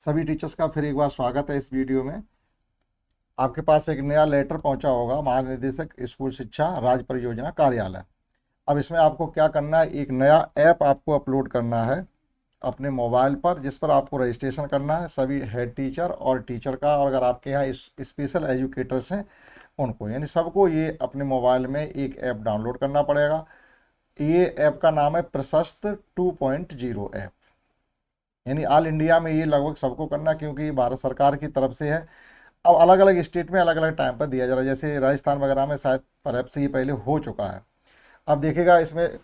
सभी टीचर्स का फिर एक बार स्वागत है इस वीडियो में। आपके पास एक नया लेटर पहुंचा होगा महानिदेशक स्कूल शिक्षा राज्य परियोजना कार्यालय। अब इसमें आपको क्या करना है, एक नया ऐप आपको अपलोड करना है अपने मोबाइल पर, जिस पर आपको रजिस्ट्रेशन करना है सभी हेड टीचर और टीचर का, और अगर आपके यहाँ स्पेशल एजुकेटर्स हैं उनको, यानी सबको ये अपने मोबाइल में एक ऐप डाउनलोड करना पड़ेगा। ये ऐप का नाम है प्रशस्त 2.0 ऐप, यानी ऑल इंडिया में ये लगभग सबको करना, क्योंकि ये भारत सरकार की तरफ से है। अब अलग अलग स्टेट में अलग अलग टाइम पर दिया जा रहा है, जैसे राजस्थान वगैरह में शायद परहैप्स से ये पहले हो चुका है। अब देखिएगा इसमें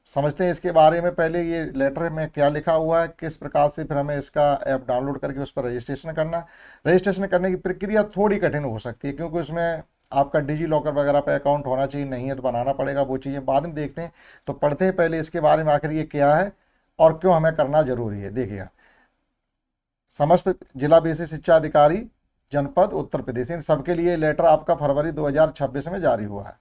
समझते हैं इसके बारे में। पहले ये लेटर में क्या लिखा हुआ है, किस प्रकार से फिर हमें इसका ऐप डाउनलोड करके उस पर रजिस्ट्रेशन करना। रजिस्ट्रेशन करने की प्रक्रिया थोड़ी कठिन हो सकती है, क्योंकि उसमें आपका डिजी लॉकर वगैरह पे अकाउंट होना चाहिए, नहीं है तो बनाना पड़ेगा। वो चीज़ें बाद में देखते हैं, तो पढ़ते हैं पहले इसके बारे में आखिर ये क्या है और क्यों हमें करना जरूरी है। देखिएगा, समस्त जिला बेसिक शिक्षा अधिकारी जनपद उत्तर प्रदेश, इन सबके लिए लेटर आपका फरवरी 2026 में जारी हुआ है।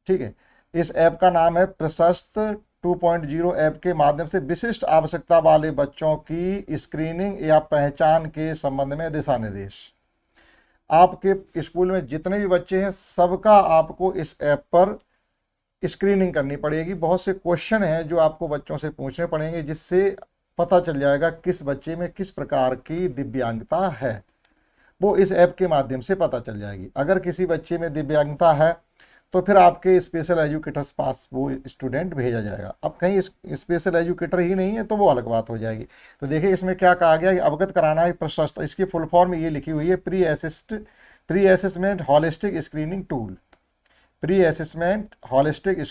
ठीक है, इस ऐप का नाम है प्रशस्त 2.0 ऐप के माध्यम से विशिष्ट आवश्यकता वाले बच्चों की स्क्रीनिंग या पहचान के संबंध में दिशा निर्देश। आपके स्कूल में जितने भी बच्चे हैं सबका आपको इस ऐप पर स्क्रीनिंग करनी पड़ेगी। बहुत से क्वेश्चन हैं जो आपको बच्चों से पूछने पड़ेंगे, जिससे पता चल जाएगा किस बच्चे में किस प्रकार की दिव्यांगता है। वो इस ऐप के माध्यम से पता चल जाएगी। अगर किसी बच्चे में दिव्यांगता है तो फिर आपके स्पेशल एजुकेटर्स पास वो स्टूडेंट भेजा जाएगा। अब कहीं स्पेशल एजुकेटर ही नहीं है तो वो अलग बात हो जाएगी। तो देखिए इसमें क्या कहा गया कि अवगत कराना है प्रशस्त, इसकी फुल फॉर्म ये लिखी हुई है pre assessment holistic screening tool. Pre assessment holistic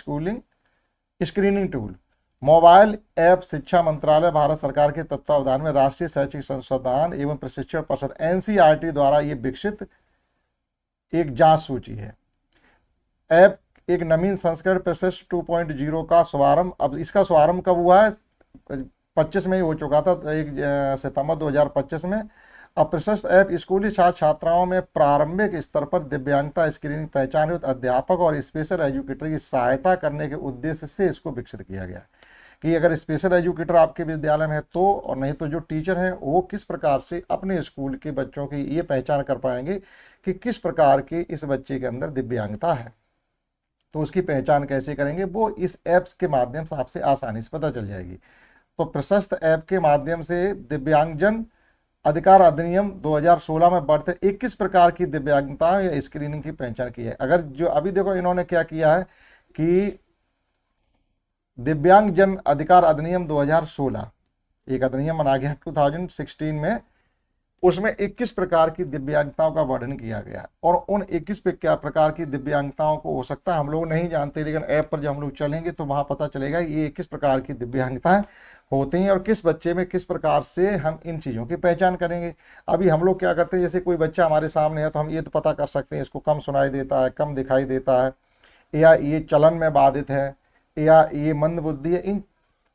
screening tool mobile app शिक्षा मंत्रालय भारत सरकार के तत्वावधान में राष्ट्रीय शैक्षिक संशोधन एवं प्रशिक्षण परिषद एनसीईआरटी द्वारा ये विकसित एक जांच सूची है। ऐप एक नवीन संस्करण प्रशस्त 2.0 का शुभारंभ, अब इसका शुभारंभ कब हुआ है, 25 में ही हो चुका था, 1 सितंबर 2025 में। अब प्रशस्त ऐप स्कूली छात्र छात्राओं में प्रारंभिक स्तर पर दिव्यांगता स्क्रीनिंग पहचान युक्त अध्यापक और स्पेशल एजुकेटर की सहायता करने के उद्देश्य से इसको विकसित किया गया है कि अगर स्पेशल एजुकेटर आपके विद्यालय में है तो, और नहीं तो जो टीचर हैं वो किस प्रकार से अपने स्कूल के बच्चों की ये पहचान कर पाएंगे कि किस प्रकार की इस बच्चे के अंदर दिव्यांगता है। तो उसकी पहचान कैसे करेंगे, वो इस ऐप्स के माध्यम से आपसे आसानी से पता चल जाएगी। तो प्रशस्त ऐप के माध्यम से दिव्यांगजन अधिकार अधिनियम 2016 में बढ़ते 21 प्रकार की दिव्यांगता या स्क्रीनिंग की पहचान की है। अगर जो अभी देखो इन्होंने क्या किया है कि दिव्यांगजन अधिकार अधिनियम 2016 एक अधिनियम बना गया 2016 में, उसमें 21 प्रकार की दिव्यांगताओं का वर्णन किया गया। और उन 21 प्रकार की दिव्यांगताओं को हो सकता है हम लोग नहीं जानते, लेकिन ऐप पर जब हम लोग चलेंगे तो वहां पता चलेगा ये 21 प्रकार की दिव्यांगताएं होती हैं और किस बच्चे में किस प्रकार से हम इन चीज़ों की पहचान करेंगे। अभी हम लोग क्या करते हैं, जैसे कोई बच्चा हमारे सामने है तो हम ये तो पता कर सकते हैं इसको कम सुनाई देता है, कम दिखाई देता है, या ये चलन में बाधित है, या ये मंद बुद्धि है। इन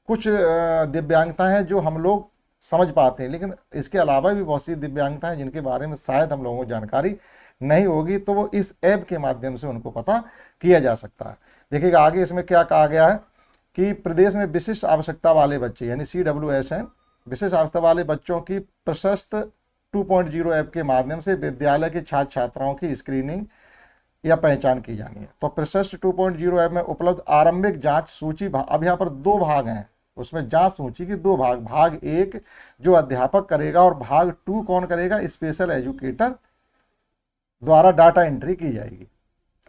कुछ दिव्यांगताएं हैं जो हम लोग समझ पाते हैं, लेकिन इसके अलावा भी बहुत सी दिव्यांगताएं जिनके बारे में शायद हम लोगों को जानकारी नहीं होगी, तो वो इस ऐप के माध्यम से उनको पता किया जा सकता है। देखिएगा आगे इसमें क्या कहा गया है कि प्रदेश में विशिष्ट आवश्यकता वाले बच्चे यानी CWSN विशिष्ट आवश्यकता वाले बच्चों की प्रशस्त 2.0 ऐप के माध्यम से विद्यालय के छात्र छात्राओं की स्क्रीनिंग या पहचान की जानी है। तो प्रशस्त 2.0 ऐप में उपलब्ध आरंभिक जांच सूची, अब यहाँ पर 2 भाग हैं, उसमें जांच सूची की 2 भाग, भाग 1 जो अध्यापक करेगा और भाग 2 कौन करेगा, स्पेशल एजुकेटर द्वारा डाटा एंट्री की जाएगी।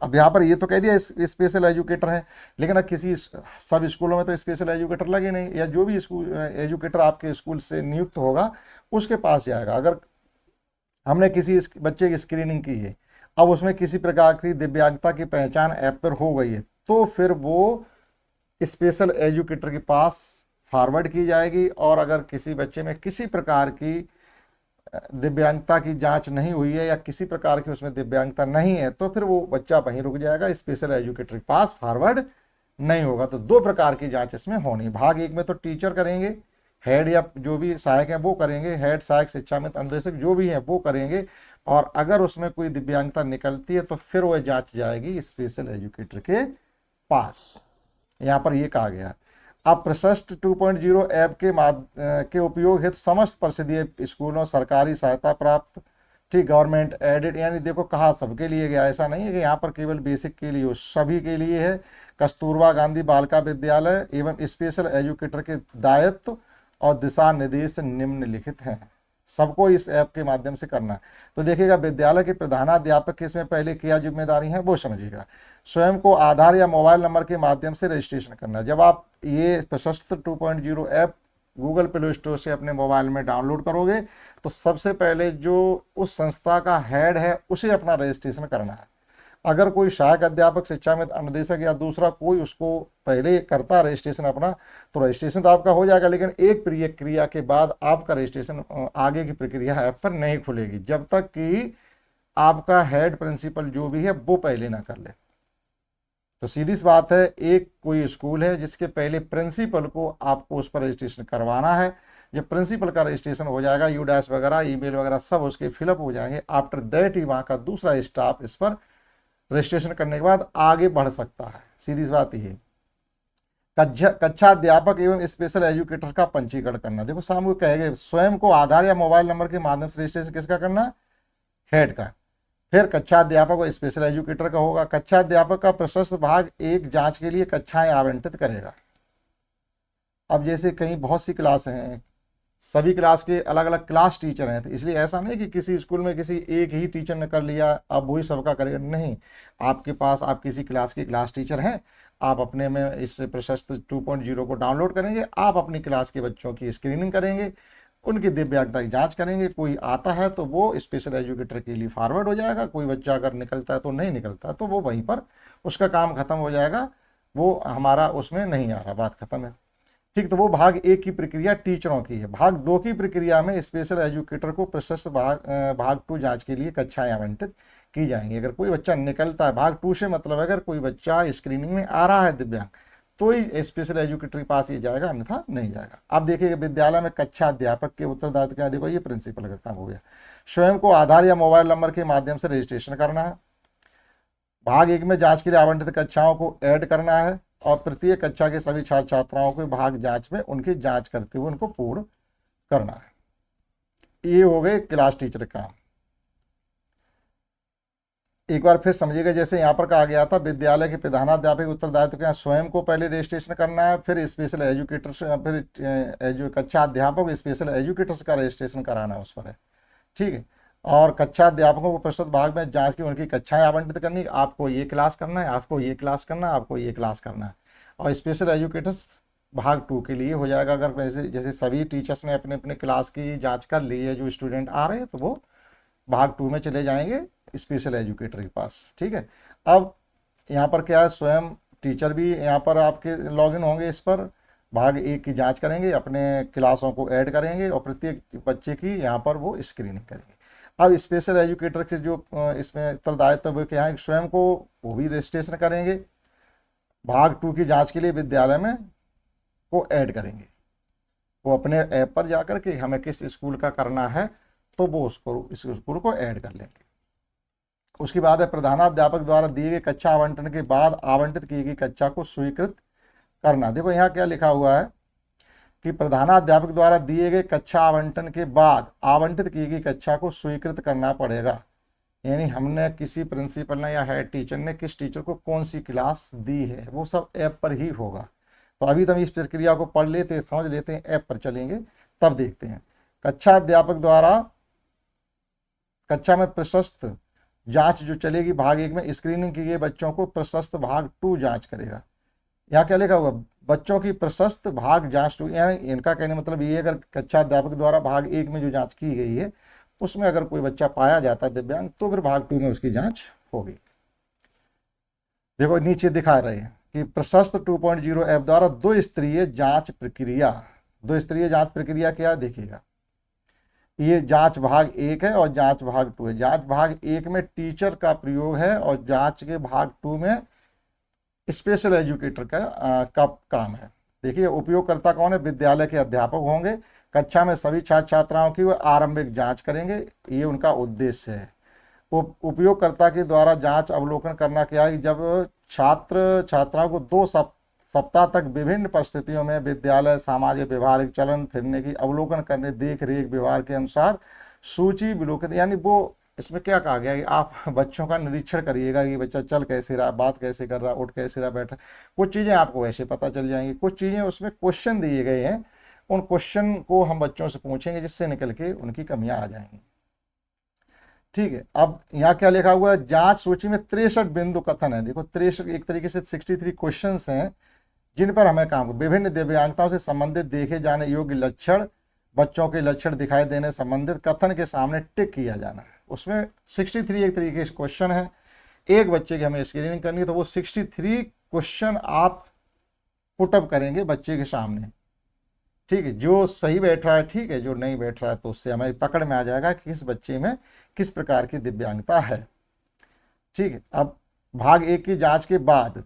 अब यहाँ पर ये तो कह दिया स्पेशल एजुकेटर है, लेकिन अब किसी सब स्कूलों में तो स्पेशल एजुकेटर लगे नहीं, या जो भी स्कूल एजुकेटर आपके स्कूल से नियुक्त होगा उसके पास जाएगा। अगर हमने किसी बच्चे की स्क्रीनिंग की है, अब उसमें किसी प्रकार की दिव्यांगता की पहचान ऐप पर हो गई है, तो फिर वो स्पेशल एजुकेटर के पास फॉरवर्ड की जाएगी। और अगर किसी बच्चे में किसी प्रकार की दिव्यांगता की जांच नहीं हुई है या किसी प्रकार की उसमें दिव्यांगता नहीं है, तो फिर वो बच्चा वहीं रुक जाएगा, स्पेशल एजुकेटर के पास फॉरवर्ड नहीं होगा। तो 2 प्रकार की जांच इसमें होनी। भाग 1 में तो टीचर करेंगे, हेड या जो भी सहायक हैं वो करेंगे, हेड सहायक शिक्षा मित्र अनुदेशक जो भी हैं वो करेंगे। और अगर उसमें कोई दिव्यांगता निकलती है तो फिर वह जांच जाएगी स्पेशल एजुकेटर के पास। यहाँ पर ये कहा गया है। अब प्रशस्त 2.0 ऐप के उपयोग हेतु समस्त परिषदीय स्कूलों सरकारी सहायता प्राप्त, ठीक, गवर्नमेंट एडेड, यानी देखो कहा सबके लिए गया, ऐसा नहीं है कि यहाँ पर केवल बेसिक के लिए हो, सभी के लिए है। कस्तूरबा गांधी बालिका विद्यालय एवं स्पेशल एजुकेटर के दायित्व और दिशा निर्देश निम्नलिखित हैं। सबको इस ऐप के माध्यम से करना है। तो देखिएगा, विद्यालय के प्रधानाध्यापक की इसमें पहले क्या जिम्मेदारी है वो समझिएगा। स्वयं को आधार या मोबाइल नंबर के माध्यम से रजिस्ट्रेशन करना। जब आप ये प्रशस्त 2.0 ऐप गूगल प्ले स्टोर से अपने मोबाइल में डाउनलोड करोगे तो सबसे पहले जो उस संस्था का हेड है उसे अपना रजिस्ट्रेशन करना है। अगर कोई सहायक अध्यापक, शिक्षा मित्र, अनुदेशक या दूसरा कोई उसको पहले करता रजिस्ट्रेशन अपना, तो रजिस्ट्रेशन तो आपका हो जाएगा, लेकिन एक प्रक्रिया के बाद आपका रजिस्ट्रेशन, आगे की प्रक्रिया ऐप पर नहीं खुलेगी जब तक कि आपका हेड प्रिंसिपल जो भी है वो पहले ना कर ले। तो सीधी सी बात है, एक कोई स्कूल है जिसके पहले प्रिंसिपल को आपको उस पर रजिस्ट्रेशन करवाना है। जब प्रिंसिपल का रजिस्ट्रेशन हो जाएगा, यूडैश वगैरह, ईमेल वगैरह सब उसके फिलअप हो जाएंगे, आफ्टर दैट ही वहाँ का दूसरा स्टाफ इस पर रजिस्ट्रेशन करने के बाद आगे बढ़ सकता है। सीधी सी बात ये। कक्षा अध्यापक एवं स्पेशल एजुकेटर का पंजीकरण करना। देखो सामने कहेंगे स्वयं को आधार या मोबाइल नंबर के माध्यम से रजिस्ट्रेशन किसका करना? हेड का। फिर कक्षा अध्यापक और स्पेशल एजुकेटर का होगा। कक्षा अध्यापक का प्रशस्त भाग एक जांच के लिए कक्षाएं आवंटित करेगा। अब जैसे कहीं बहुत सी क्लास हैं, सभी क्लास के अलग अलग क्लास टीचर हैं, तो इसलिए ऐसा नहीं कि किसी स्कूल में किसी एक ही टीचर ने कर लिया अब वही सबका करेगा, नहीं। आपके पास आप किसी क्लास के क्लास टीचर हैं, आप अपने में इस प्रशस्त 2.0 को डाउनलोड करेंगे, आप अपनी क्लास के बच्चों की स्क्रीनिंग करेंगे, उनकी दिव्यांगता की जांच करेंगे। कोई आता है तो वो स्पेशल एजुकेटर के लिए फॉरवर्ड हो जाएगा, कोई बच्चा अगर निकलता है तो नहीं निकलता तो वो वहीं पर उसका काम खत्म हो जाएगा, वो हमारा उसमें नहीं आ रहा, बात खत्म है। ठीक, तो वो भाग एक की प्रक्रिया टीचरों की है। भाग दो की प्रक्रिया में स्पेशल एजुकेटर को प्रशस्त भाग 2 जांच के लिए कक्षाएं आवंटित की जाएंगी। अगर कोई बच्चा निकलता है, भाग 2 से मतलब अगर कोई बच्चा स्क्रीनिंग में आ रहा है दिव्यांग, तो ही स्पेशल एजुकेटर के पास ये जाएगा, अन्यथा नहीं जाएगा। अब देखिए, विद्यालय में कक्षा अध्यापक के उत्तरदायित्व क्या, देखो ये प्रिंसिपल का काम हो गया। स्वयं को आधार या मोबाइल नंबर के माध्यम से रजिस्ट्रेशन करना है। भाग 1 में जांच के लिए आवंटित कक्षाओं को ऐड करना है और प्रत्येक कक्षा के सभी छात्र छात्राओं को भाग जांच में उनकी जांच करते हुए उनको पूर्ण करना है। ये हो गए क्लास टीचर का। एक बार फिर समझिएगा, जैसे यहाँ पर कहा गया था विद्यालय के प्रधानाध्यापक उत्तरदायित्व क्या, स्वयं को पहले रजिस्ट्रेशन करना है, फिर स्पेशल एजुकेटर से, फिर कक्षा अध्यापक स्पेशल एजुकेटर्स का रजिस्ट्रेशन कराना है उस पर है। ठीक है, और कक्षा अध्यापकों को प्रस्तुत भाग में जांच की उनकी कक्षाएं आवंटित करनी, आपको ये क्लास करना है, आपको ये क्लास करना है, आपको ये क्लास करना है। और स्पेशल एजुकेटर्स भाग 2 के लिए हो जाएगा। अगर जैसे सभी टीचर्स ने अपने अपने क्लास की जांच कर ली है, जो स्टूडेंट आ रहे हैं, तो वो भाग 2 में चले जाएंगे स्पेशल एजुकेटर के पास। ठीक है, अब यहाँ पर क्या है, स्वयं टीचर भी यहाँ पर आपके लॉगिन होंगे, इस पर भाग 1 की जांच करेंगे, अपने क्लासों को ऐड करेंगे और प्रत्येक बच्चे की यहाँ पर वो स्क्रीनिंग करेंगे। अब स्पेशल एजुकेटर के जो इसमें उत्तरदायित्व वो क्या है, स्वयं को वो भी रजिस्ट्रेशन करेंगे, भाग 2 की जांच के लिए विद्यालय में को ऐड करेंगे। वो अपने ऐप पर जाकर के हमें किस स्कूल का करना है तो वो उसको इस स्कूल को ऐड कर लेंगे। उसके बाद है प्रधानाध्यापक द्वारा दिए गए कक्षा आवंटन के बाद आवंटित की गई कक्षा को स्वीकृत करना। देखो यहाँ क्या लिखा हुआ है कि प्रधानाध्यापक द्वारा दिए गए कक्षा आवंटन के बाद आवंटित की गई कक्षा को स्वीकृत करना पड़ेगा। यानी हमने किसी प्रिंसिपल ने या हेड टीचर ने किस टीचर को कौन सी क्लास दी है, वो सब ऐप पर ही होगा। तो अभी तो हम इस प्रक्रिया को पढ़ लेते हैं, समझ लेते हैं, ऐप पर चलेंगे तब देखते हैं। कक्षा अध्यापक द्वारा कक्षा में प्रशस्त जांच जो चलेगी, भाग 1 में स्क्रीनिंग की गई बच्चों को प्रशस्त भाग 2 जांच करेगा। यहाँ क्या लिखा हुआ, बच्चों की प्रशस्त भाग जांच 2, यानी इनका कहने मतलब ये, अगर कक्षा अध्यापक द्वारा भाग 1 में जो जांच की गई है उसमें अगर कोई बच्चा पाया जाता है दिव्यांग, तो फिर भाग 2 में उसकी जांच होगी। देखो नीचे दिखा रहे हैं कि प्रशस्त 2.0 ऐप द्वारा 2 स्तरीय जांच प्रक्रिया। 2 स्तरीय जांच प्रक्रिया क्या देखिएगा, ये जांच भाग 1 है और जांच भाग 2 है। जांच भाग 1 में टीचर का प्रयोग है और जांच के भाग 2 में स्पेशल एजुकेटर का काम है। देखिए, उपयोगकर्ता कौन है, विद्यालय के अध्यापक होंगे, कक्षा में सभी छात्र छात्राओं की वो आरंभिक जांच करेंगे, ये उनका उद्देश्य है। उपयोगकर्ता के द्वारा जांच अवलोकन करना क्या है, जब छात्र छात्राओं को 2 सप्ताह तक विभिन्न परिस्थितियों में विद्यालय सामाजिक व्यवहारिक चलन फिरने की अवलोकन करने देख रेख व्यवहार के अनुसार सूची विलोकित, यानी वो इसमें क्या कहा गया कि आप बच्चों का निरीक्षण करिएगा कि बच्चा चल कैसे रहा, बात कैसे कर रहा, उठ कैसे रहा, बैठा। कुछ चीज़ें आपको वैसे पता चल जाएंगी, कुछ चीज़ें उसमें क्वेश्चन दिए गए हैं, उन क्वेश्चन को हम बच्चों से पूछेंगे जिससे निकल के उनकी कमियां आ जाएंगी। ठीक है, अब यहाँ क्या लिखा हुआ है, जांच सूची में 63 बिंदु कथन है। देखो 63 एक तरीके से 63 क्वेश्चंस हैं जिन पर हमें काम, विभिन्न दिव्यांगताओं से संबंधित देखे जाने योग्य लक्षण, बच्चों के लक्षण दिखाई देने संबंधित कथन के सामने टिक किया जाना है। उसमें 63 एक तरीके से क्वेश्चन है, एक बच्चे की हमें स्क्रीनिंग करनी है, तो वो 63 क्वेश्चन आप पुटअप करेंगे बच्चे के सामने। ठीक है, जो सही बैठ रहा है ठीक है, जो नहीं बैठ रहा है तो उससे हमारी पकड़ में आ जाएगा कि किस बच्चे में किस प्रकार की दिव्यांगता है। ठीक है, अब भाग 1 की जांच के बाद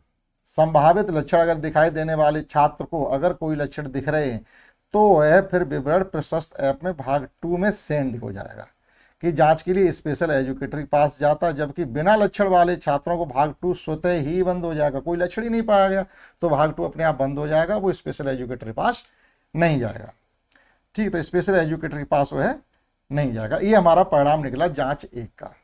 संभावित लक्षण अगर दिखाई देने वाले छात्र को अगर कोई लक्षण दिख रहे हैं तो वह फिर विवरण प्रशस्त ऐप में भाग 2 में सेंड हो जाएगा कि जांच के लिए स्पेशल एजुकेटर के पास जाता है, जबकि बिना लक्षण वाले छात्रों को भाग 2 स्वतः ही बंद हो जाएगा। कोई लक्षण ही नहीं पाया गया तो भाग 2 अपने आप बंद हो जाएगा, वो स्पेशल एजुकेटर के पास नहीं जाएगा। ठीक, तो स्पेशल एजुकेटर के पास वो है नहीं जाएगा। ये हमारा परिणाम निकला जांच 1 का।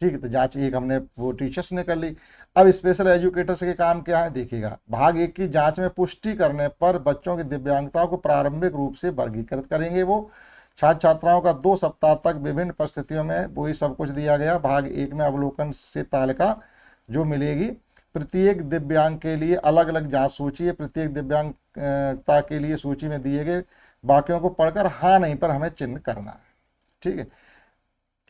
ठीक है, तो जांच 1 हमने वो टीचर्स ने कर ली। अब स्पेशल एजुकेटर्स के काम क्या है देखिएगा, भाग 1 की जांच में पुष्टि करने पर बच्चों की दिव्यांगताओं को प्रारंभिक रूप से वर्गीकृत करेंगे। वो छात्र छात्राओं का 2 सप्ताह तक विभिन्न परिस्थितियों में वही सब कुछ दिया गया। भाग 1 में अवलोकन से तालिका जो मिलेगी, प्रत्येक दिव्यांग के लिए अलग अलग जांच सूची है, प्रत्येक दिव्यांगता के लिए सूची में दिए गए वाक्यों को पढ़कर हाँ नहीं पर हमें चिन्ह करना है। ठीक है,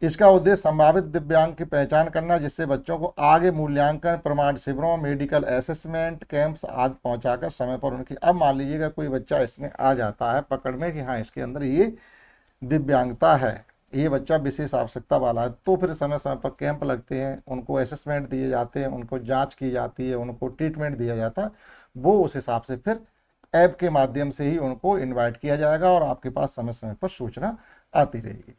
इसका उद्देश्य संभावित दिव्यांग की पहचान करना, जिससे बच्चों को आगे मूल्यांकन प्रमाण शिविरों, मेडिकल असेसमेंट कैंप्स आदि पहुंचाकर समय पर उनकी, अब मान लीजिएगा कोई बच्चा इसमें आ जाता है पकड़ में कि हाँ इसके अंदर ये दिव्यांगता है, ये बच्चा विशेष आवश्यकता वाला है, तो फिर समय समय पर कैंप लगते हैं, उनको असेसमेंट दिए जाते हैं, उनको जांच की जाती है, उनको ट्रीटमेंट दिया जाता है। वो उस हिसाब से फिर ऐप के माध्यम से ही उनको इन्वाइट किया जाएगा और आपके पास समय समय पर सूचना आती रहेगी।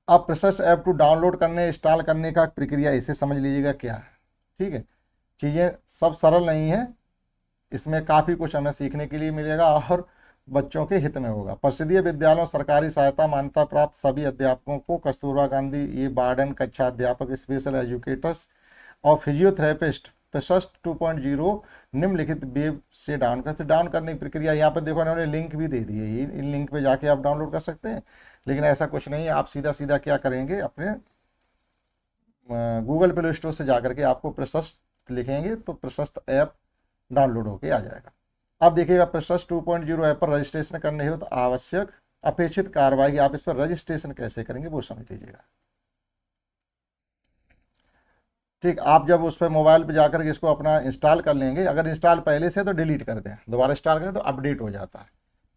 अब प्रशस्त ऐप टू डाउनलोड करने इंस्टॉल करने का प्रक्रिया इसे समझ लीजिएगा क्या है। ठीक है, चीज़ें सब सरल नहीं है, इसमें काफ़ी कुछ हमें सीखने के लिए मिलेगा और बच्चों के हित में होगा। परिषदीय विद्यालयों, सरकारी सहायता मान्यता प्राप्त सभी अध्यापकों को कस्तूरबा गांधी, ये वार्डन, कक्षा अध्यापक, स्पेशल एजुकेटर्स और फिजियोथेरेपिस्ट प्रशस्त 2.0 निम्नलिखित वेब से डाउन करने की प्रक्रिया। यहाँ पर देखो इन्होंने लिंक भी दे दी है, ये इन लिंक पे जाके आप डाउनलोड कर सकते हैं, लेकिन ऐसा कुछ नहीं है। आप सीधा सीधा क्या करेंगे, अपने गूगल प्ले स्टोर से जाकर के आपको प्रशस्त लिखेंगे तो प्रशस्त ऐप डाउनलोड होके आ जाएगा। अब देखिएगा प्रशस्त 2.0 ऐप पर रजिस्ट्रेशन करने हेतु तो आवश्यक अपेक्षित कार्रवाई, आप इस पर रजिस्ट्रेशन कैसे करेंगे वो समझ लीजिएगा। ठीक, आप जब उस पर मोबाइल पे जाकर के इसको अपना इंस्टॉल कर लेंगे, अगर इंस्टॉल पहले से तो डिलीट कर दें, दोबारा इंस्टॉल करें तो अपडेट हो जाता है।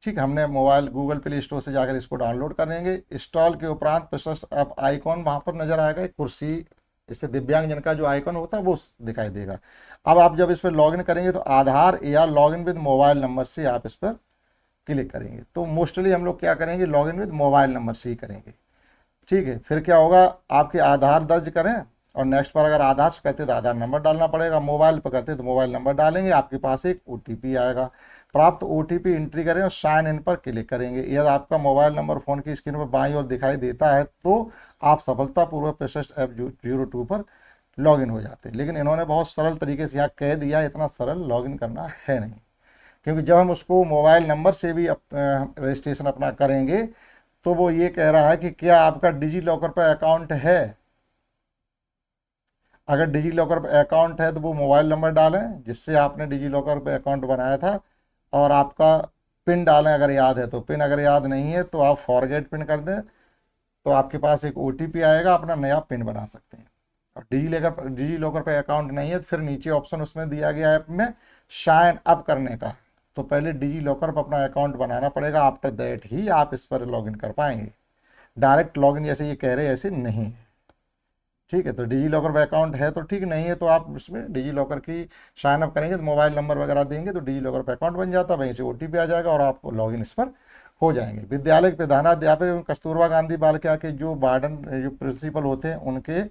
ठीक, हमने मोबाइल गूगल प्ले स्टोर से जाकर इसको डाउनलोड कर लेंगे। इंस्टॉल के उपरांत प्रशस्त ऐप आइकॉन वहाँ पर नजर आएगा, एक कुर्सी, इससे दिव्यांगजन का जो आइकॉन होता है वो दिखाई देगा। अब आप जब इस पर लॉगिन करेंगे तो आधार या लॉगिन विद मोबाइल नंबर से आप इस पर क्लिक करेंगे। तो मोस्टली हम लोग क्या करेंगे, लॉगिन विद मोबाइल नंबर से ही करेंगे। ठीक है, फिर क्या होगा, आपके आधार दर्ज करें और नेक्स्ट पर अगर आधार से करते तो आधार नंबर डालना पड़ेगा, मोबाइल पर करते तो मोबाइल नंबर डालेंगे, आपके पास एक OTP आएगा, प्राप्त OTP एंट्री करें और साइन इन पर क्लिक करेंगे। यदि आपका मोबाइल नंबर फ़ोन की स्क्रीन पर बाईं ओर दिखाई देता है तो आप सफलतापूर्वक प्रशस्त ऐप 02 पर लॉगिन हो जाते हैं। लेकिन इन्होंने बहुत सरल तरीके से यहाँ कह दिया, इतना सरल लॉगिन करना है नहीं, क्योंकि जब हम उसको मोबाइल नंबर से भी रजिस्ट्रेशन अपना करेंगे तो वो ये कह रहा है कि क्या आपका डिजी लॉकर पर अकाउंट है। अगर डिजी लॉकर पर अकाउंट है तो वो मोबाइल नंबर डालें जिससे आपने डिजी लॉकर पर अकाउंट बनाया था, और आपका पिन डालें अगर याद है तो। पिन अगर याद नहीं है तो आप फॉरगेट पिन कर दें, तो आपके पास एक OTP आएगा, अपना नया पिन बना सकते हैं। और डिजी लॉकर पे अकाउंट नहीं है तो फिर नीचे ऑप्शन उसमें दिया गया ऐप में साइन अप करने का, तो पहले डिजी लॉकर पर अपना अकाउंट बनाना पड़ेगा, आफ्टर दैट ही आप इस पर लॉगिन कर पाएंगे। डायरेक्ट लॉगिन जैसे ये कह रहे हैं ऐसे नहीं है। ठीक है, तो डिजी लॉकर पे अकाउंट है तो ठीक, नहीं है तो आप उसमें डिजी लॉकर की साइन अप करेंगे तो मोबाइल नंबर वगैरह देंगे तो डिजी लॉकर पे अकाउंट बन जाता है, वहीं से OTP आ जाएगा और आप लॉगिन इस पर हो जाएंगे। विद्यालय के प्रधानाध्यापक एवं कस्तूरबा गांधी बालिका के जो वार्डन, जो प्रिंसिपल होते हैं, उनके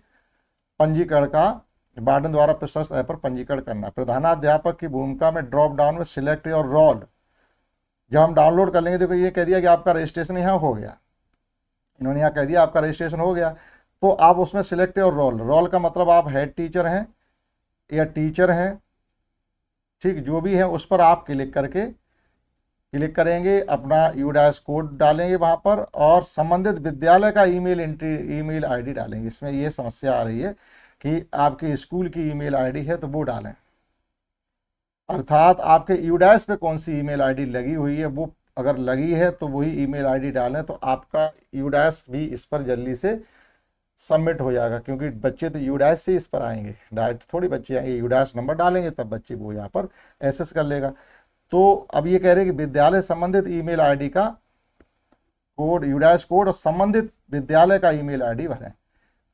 पंजीकरण का वार्डन द्वारा प्रशस्त ऐप पर पंजीकरण करना। प्रधानाध्यापक की भूमिका में ड्रॉप डाउन में सिलेक्ट योर रोल, जब हम डाउनलोड कर लेंगे देखो ये कह दिया कि आपका रजिस्ट्रेशन यहाँ हो गया, इन्होंने यहाँ कह दिया आपका रजिस्ट्रेशन हो गया, तो आप उसमें सिलेक्ट योर रोल, रोल का मतलब आप हेड टीचर हैं या टीचर हैं, ठीक, जो भी है उस पर आप क्लिक करेंगे, अपना यूडाइस कोड डालेंगे वहाँ पर और संबंधित विद्यालय का ईमेल आईडी डालेंगे। इसमें ये समस्या आ रही है कि आपके स्कूल की ईमेल आईडी है तो वो डालें, अर्थात आपके यूडाइस पे कौन सी ईमेल आईडी लगी हुई है वो अगर लगी है तो वही ईमेल आईडी डालें, तो आपका यूडाइस भी इस पर जल्दी से सबमिट हो जाएगा, क्योंकि बच्चे तो यूडाइस से इस पर आएंगे, डायरेक्ट थोड़ी बच्चे आएंगे, यूडाइस नंबर डालेंगे तब बच्चे वो यहाँ पर एक्सेस कर लेगा। तो अब ये कह रहे हैं कि विद्यालय संबंधित ईमेल आईडी का कोड, यूडाइस कोड और संबंधित विद्यालय का ईमेल आईडी भरें।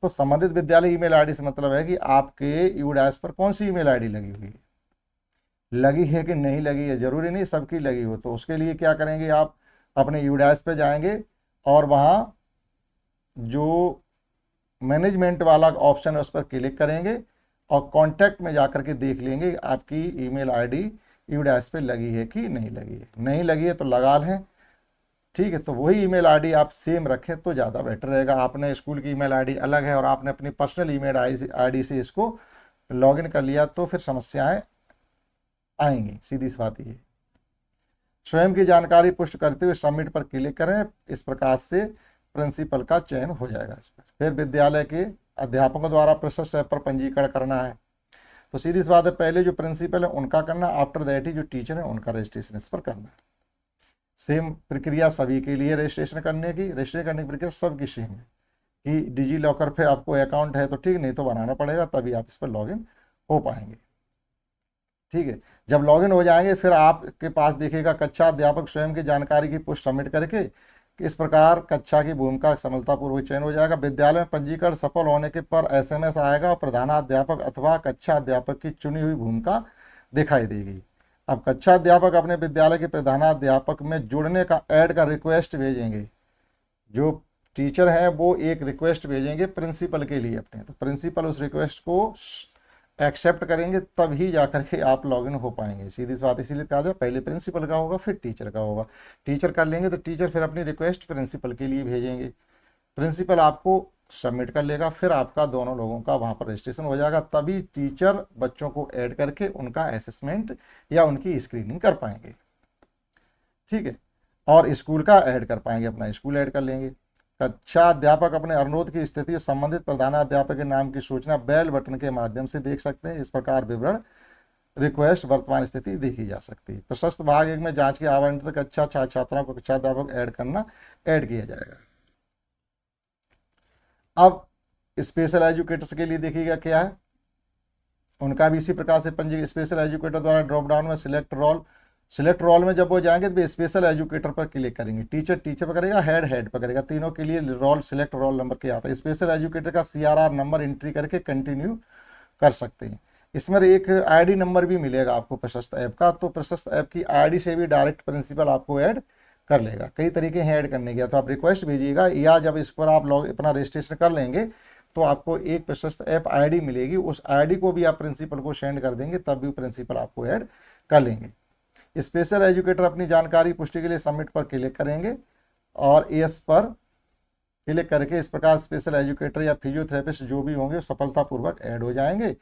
तो संबंधित विद्यालय ईमेल आईडी से मतलब है कि आपके यूडाइस पर कौन सी ईमेल आईडी लगी हुई है, लगी है कि नहीं लगी है, जरूरी नहीं सबकी लगी हो। तो उसके लिए क्या करेंगे, आप अपने यूडाइस पे जाएंगे और वहाँ जो मैनेजमेंट वाला ऑप्शन है उस पर क्लिक करेंगे और कॉन्टैक्ट में जाकर के देख लेंगे आपकी ईमेल आईडी यूडाइस पे लगी है कि नहीं लगी है। नहीं लगी है तो लगा लें, ठीक है, तो वही ईमेल आईडी आप सेम रखें तो ज़्यादा बेटर रहेगा। आपने स्कूल की ईमेल आईडी अलग है और आपने अपनी पर्सनल ईमेल आईडी से इसको लॉगिन कर लिया तो फिर समस्याएं आएंगी, सीधी सी बात ये। स्वयं की जानकारी पुष्ट करते हुए सबमिट पर क्लिक करें, इस प्रकार से प्रिंसिपल का चयन हो जाएगा इस पर। फिर विद्यालय के अध्यापकों द्वारा प्रशस्त ऐप पर पंजीकरण करना है, तो सीधी सी बात है पहले जो प्रिंसिपल है उनका करना, आफ्टर दैट ही जो टीचर है उनका रजिस्ट्रेशन इस पर करना है। सेम प्रक्रिया सभी के लिए रजिस्ट्रेशन करने की प्रक्रिया सबकी सेम है कि डिजी लॉकर पे आपको अकाउंट है तो ठीक, नहीं तो बनाना पड़ेगा तभी आप इस पर लॉगिन हो पाएंगे, ठीक है। जब लॉगिन हो जाएंगे फिर आपके पास दिखेगा कक्षा अध्यापक स्वयं की जानकारी की पुष्टि सबमिट करके, इस प्रकार कक्षा की भूमिका सफलतापूर्वक चयन हो जाएगा। विद्यालय में पंजीकरण सफल होने के पर एसएमएस आएगा और प्रधानाध्यापक अथवा कक्षा अध्यापक की चुनी हुई भूमिका दिखाई देगी। अब कक्षा अध्यापक अपने विद्यालय के प्रधानाध्यापक में जुड़ने का ऐड का रिक्वेस्ट भेजेंगे, जो टीचर है वो एक रिक्वेस्ट भेजेंगे प्रिंसिपल के लिए अपने, तो प्रिंसिपल उस रिक्वेस्ट को एक्सेप्ट करेंगे तभी जाकर के आप लॉगिन हो पाएंगे, सीधी सी बात। इसीलिए कहा जाए पहले प्रिंसिपल का होगा फिर टीचर का होगा, टीचर कर लेंगे तो टीचर फिर अपनी रिक्वेस्ट प्रिंसिपल के लिए भेजेंगे, प्रिंसिपल आपको सबमिट कर लेगा, फिर आपका दोनों लोगों का वहाँ पर रजिस्ट्रेशन हो जाएगा, तभी टीचर बच्चों को ऐड करके उनका असेसमेंट या उनकी स्क्रीनिंग कर पाएंगे, ठीक है, और स्कूल का ऐड कर पाएंगे, अपना स्कूल ऐड कर लेंगे। कक्षा अध्यापक अपने अनुरोध की स्थिति और संबंधित प्रधानाध्यापक के नाम की सूचना बेल बटन के माध्यम से देख सकते हैं। इस प्रकार विवरण रिक्वेस्ट वर्तमान स्थिति देखी जा सकती है। प्रशस्त भाग 1 में जांच के आवंटित कक्षा छात्राओं को कक्षा अध्यापक ऐड किया जाएगा। अब स्पेशल एजुकेटर्स के लिए देखिएगा क्या है, उनका भी इसी प्रकार से पंजीकृत स्पेशल एजुकेटर द्वारा ड्रॉप डाउन में सिलेक्ट रोल में जब वो जाएंगे तो स्पेशल एजुकेटर पर क्लिक करेंगे, टीचर पर करेगा, हेड पर करेगा, तीनों के लिए रोल सिलेक्ट रोल नंबर के आता है। स्पेशल एजुकेटर का CRR नंबर एंट्री करके कंटिन्यू कर सकते हैं। इसमें एक आईडी नंबर भी मिलेगा आपको प्रशस्त ऐप का, तो प्रशस्त ऐप की आईडी से भी डायरेक्ट प्रिंसिपल आपको ऐड कर लेगा। कई तरीके हैं ऐड करने के, तो आप रिक्वेस्ट भेजिएगा या जब इस पर आप अपना रजिस्ट्रेशन कर लेंगे तो आपको एक प्रशस्त ऐप आईडी मिलेगी, उस आईडी को भी आप प्रिंसिपल को सेंड कर देंगे तब भी प्रिंसिपल आपको ऐड कर लेंगे। स्पेशल एजुकेटर अपनी जानकारी पुष्टि के लिए सबमिट पर क्लिक करेंगे और यस पर क्लिक करके इस प्रकार स्पेशल एजुकेटर या फिजियोथेरेपिस्ट जो भी होंगे सफलतापूर्वक ऐड हो जाएंगे।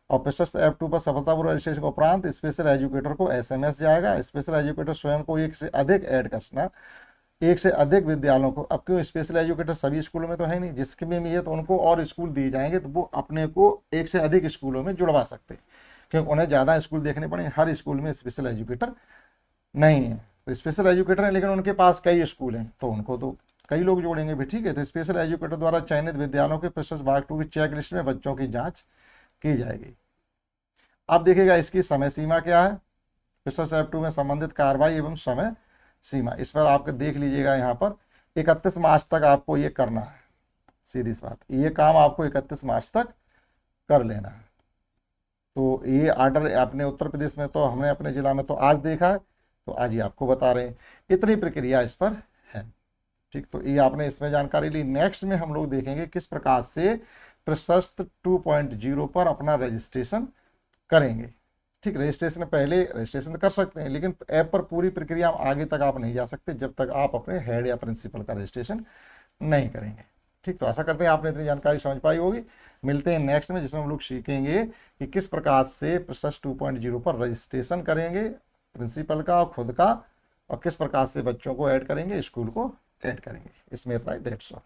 और प्रशस्त ऐप 2 पर सफलतापूर्वक रजिस्ट्रेशन के उपरांत स्पेशल एजुकेटर को SMS जाएगा। स्पेशल एजुकेटर स्वयं को एक से अधिक ऐड करना, एक से अधिक विद्यालयों को, अब क्यों स्पेशल एजुकेटर सभी स्कूलों में तो है नहीं, जिसके में है तो उनको और स्कूल दिए जाएंगे तो वो अपने को एक से अधिक स्कूलों में जुड़वा सकते हैं, क्योंकि उन्हें ज़्यादा स्कूल देखने पड़े, हर स्कूल में स्पेशल एजुकेटर नहीं है। तो स्पेशल एजुकेटर है लेकिन उनके पास कई स्कूल हैं तो उनको तो कई लोग जोड़ेंगे भी, ठीक है। तो स्पेशल एजुकेटर द्वारा चयनित विद्यालयों के प्रशस्त भाग 2 की चेक लिस्ट में बच्चों की जांच की जाएगी। अब देखिएगा इसकी समय सीमा क्या है, प्रशस्त ऐप 2 में संबंधित कार्रवाई एवं समय सीमा, इस पर आपको देख लीजिएगा, यहाँ पर 31 मार्च तक आपको ये करना है, सीधी सी बात, ये काम आपको 31 मार्च तक कर लेना है। तो ये ऑर्डर अपने उत्तर प्रदेश में तो हमने अपने जिला में तो आज देखा है, तो आज ही आपको बता रहे हैं, इतनी प्रक्रिया इस पर है, ठीक। तो ये आपने इसमें जानकारी ली। नेक्स्ट में हम लोग देखेंगे किस प्रकार से प्रशस्त 2.0 पर अपना रजिस्ट्रेशन करेंगे। ठीक, रजिस्ट्रेशन पहले रजिस्ट्रेशन कर सकते हैं, लेकिन ऐप पर पूरी प्रक्रिया आगे तक आप नहीं जा सकते जब तक आप अपने हेड या प्रिंसिपल का रजिस्ट्रेशन नहीं करेंगे। ठीक, तो आशा करते हैं आपने इतनी जानकारी समझ पाई होगी। मिलते हैं नेक्स्ट में, जिसमें हम लोग सीखेंगे कि किस प्रकार से प्रशस्त 2.0 पर रजिस्ट्रेशन करेंगे प्रिंसिपल का और खुद का, और किस प्रकार से बच्चों को ऐड करेंगे, स्कूल को ऐड करेंगे। इसमें इतना ही, दैट्स ऑल।